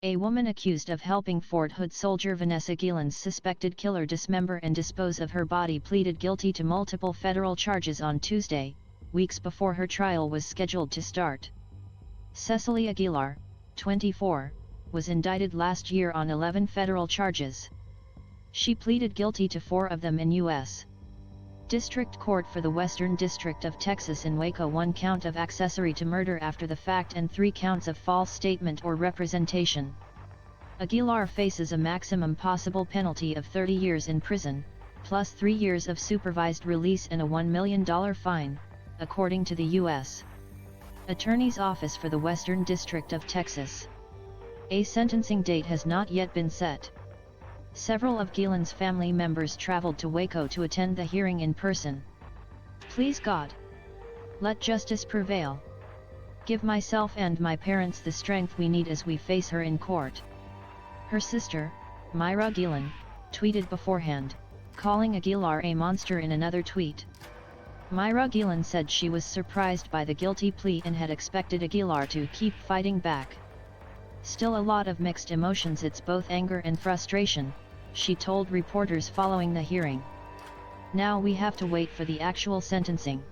A woman accused of helping Fort Hood soldier Vanessa Guillen's suspected killer dismember and dispose of her body pleaded guilty to multiple federal charges on Tuesday, weeks before her trial was scheduled to start. Cecily Aguilar, 24, was indicted last year on 11 federal charges. She pleaded guilty to 4 of them in U.S. District Court for the Western District of Texas in Waco, 1 count of accessory to murder after the fact and 3 counts of false statement or representation. Aguilar faces a maximum possible penalty of 30 years in prison, plus 3 years of supervised release and a $1 million fine, according to the U.S. Attorney's Office for the Western District of Texas. A sentencing date has not yet been set. Several of Guillen's family members traveled to Waco to attend the hearing in person. Please God, let justice prevail. Give myself and my parents the strength we need as we face her in court. Her sister, Myra Guillen, tweeted beforehand, calling Aguilar a monster in another tweet. Myra Guillen said she was surprised by the guilty plea and had expected Aguilar to keep fighting back. Still a lot of mixed emotions, it's both anger and frustration, she told reporters following the hearing. Now we have to wait for the actual sentencing.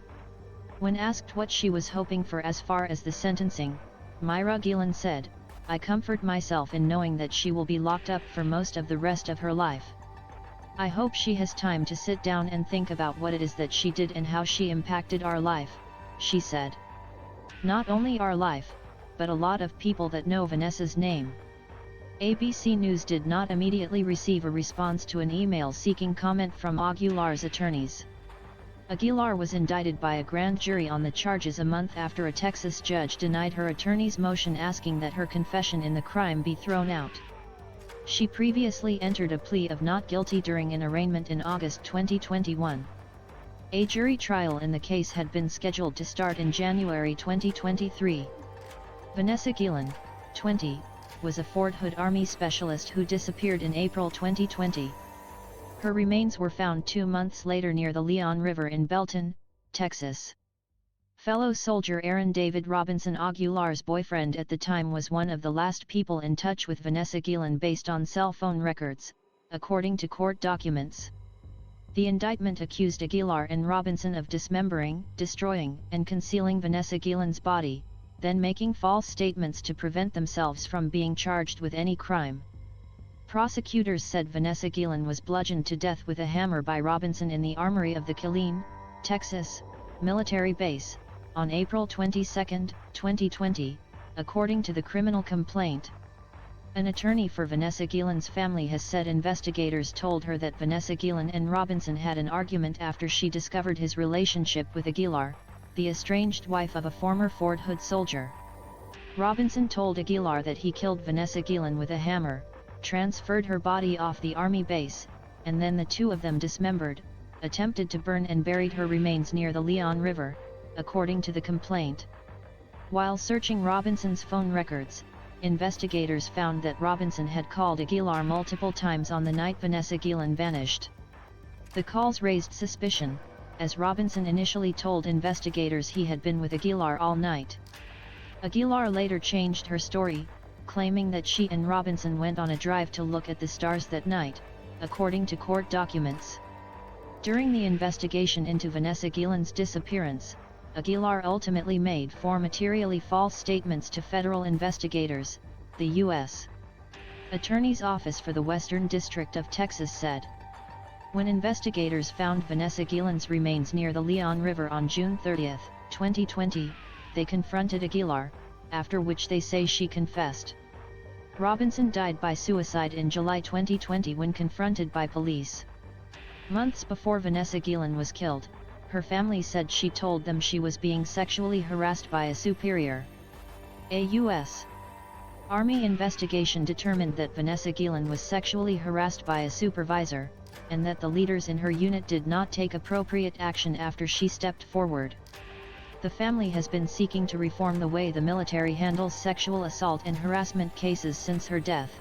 When asked what she was hoping for as far as the sentencing, Myra Guillen said, "I comfort myself in knowing that she will be locked up for most of the rest of her life. I hope she has time to sit down and think about what it is that she did and how she impacted our life," she said. "Not only our life, but a lot of people that know Vanessa's name." ABC News did not immediately receive a response to an email seeking comment from Aguilar's attorneys. Aguilar was indicted by a grand jury on the charges a month after a Texas judge denied her attorney's motion asking that her confession in the crime be thrown out. She previously entered a plea of not guilty during an arraignment in August 2021. A jury trial in the case had been scheduled to start in January 2023. Vanessa Guillen, 20, was a Fort Hood Army specialist who disappeared in April 2020. Her remains were found 2 months later near the Leon River in Belton, Texas. Fellow soldier Aaron David Robinson, Aguilar's boyfriend at the time, was one of the last people in touch with Vanessa Guillen based on cell phone records, according to court documents. The indictment accused Aguilar and Robinson of dismembering, destroying, and concealing Vanessa Guillen's body, then making false statements to prevent themselves from being charged with any crime. Prosecutors said Vanessa Guillen was bludgeoned to death with a hammer by Robinson in the armory of the Killeen, Texas, military base, on April 22, 2020, according to the criminal complaint. An attorney for Vanessa Guillen's family has said investigators told her that Vanessa Guillen and Robinson had an argument after she discovered his relationship with Aguilar, the estranged wife of a former Fort Hood soldier. Robinson told Aguilar that he killed Vanessa Guillen with a hammer, transferred her body off the army base, and then the two of them dismembered, attempted to burn and buried her remains near the Leon River, according to the complaint. While searching Robinson's phone records, investigators found that Robinson had called Aguilar multiple times on the night Vanessa Guillen vanished. The calls raised suspicion, as Robinson initially told investigators he had been with Aguilar all night. Aguilar later changed her story, claiming that she and Robinson went on a drive to look at the stars that night, according to court documents. During the investigation into Vanessa Guillen's disappearance, Aguilar ultimately made 4 materially false statements to federal investigators, the U.S. Attorney's Office for the Western District of Texas said. When investigators found Vanessa Guillen's remains near the Leon River on June 30, 2020, they confronted Aguilar, after which they say she confessed. Robinson died by suicide in July 2020 when confronted by police. Months before Vanessa Guillen was killed, her family said she told them she was being sexually harassed by a superior. A U.S. Army investigation determined that Vanessa Guillen was sexually harassed by a supervisor, and that the leaders in her unit did not take appropriate action after she stepped forward. The family has been seeking to reform the way the military handles sexual assault and harassment cases since her death.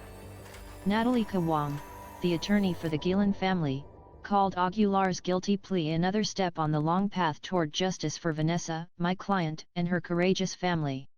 Natalie Kawang, the attorney for the Guillen family, called Aguilar's guilty plea another step on the long path toward justice for Vanessa, my client, and her courageous family.